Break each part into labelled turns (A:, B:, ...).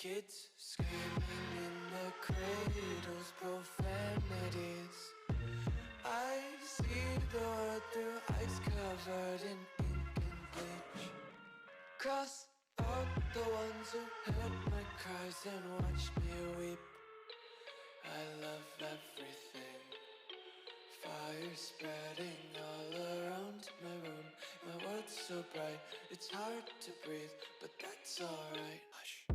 A: Kids screaming in their cradles, profanities. I see the world through ice covered in ink and bleach. Cross out the ones who heard my cries and watched me weep. I love everything. Fire spreading all around my room. My world's so bright, it's hard to breathe, but that's alright. Hush.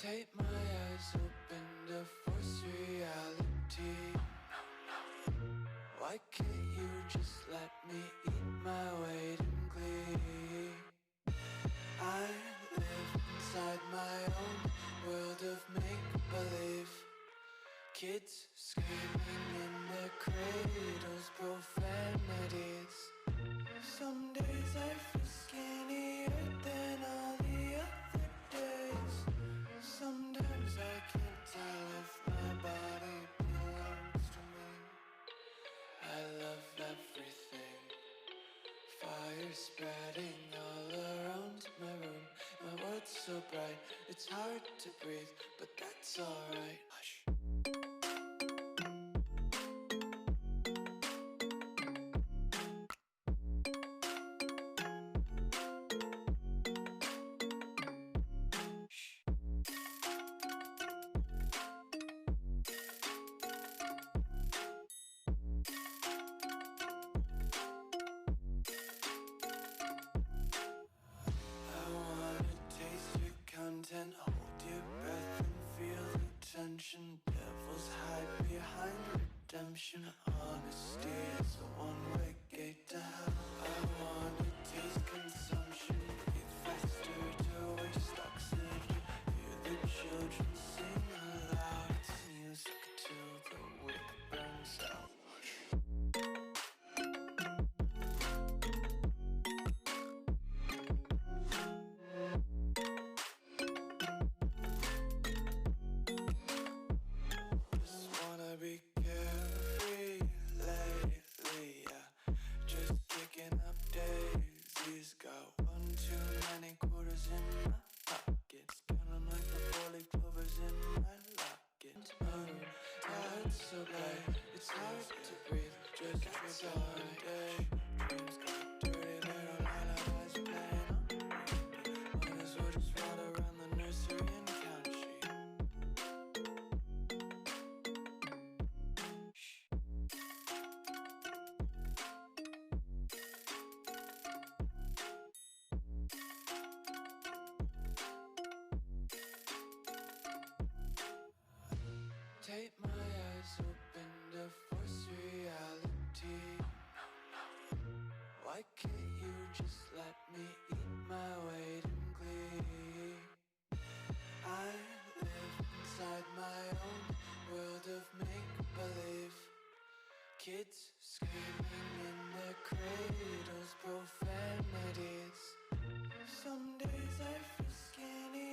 A: Take my eyes open to force reality. Why can't you just let me eat my weight in glee? I live inside my own world of make-believe. Kids screaming in their cradles, profanities. Some days I feel skinnier than all the other days. Sometimes I can't tell if my body belongs to me. I love everything. Fire spreading all around my room. My world's so bright, it's hard to breathe, but that's alright. Hush. Content, hold your breath and feel the tension. Devils hide behind redemption. Honesty is a one-way gate to hell. I wanna taste consumption, breathe faster to waste oxygen. Hear the children sing aloud. It's music till the wick burns out. Be carefree lately, yeah. Just kicking up daisies. Got one too many quarters in my pockets. Count 'em like the four-leaf clovers in my locket. It's so bright, it's hard to breathe. Just trips all day. Dreams got dirty little lullabies playing on repeat. Might as well just run around the nursery and count sheep. Take my eyes open to force reality. Why can't you just let me eat my weight in glee? I live inside my own world of make-believe. Kids screaming in their cradles, profanities. Some days I feel skinny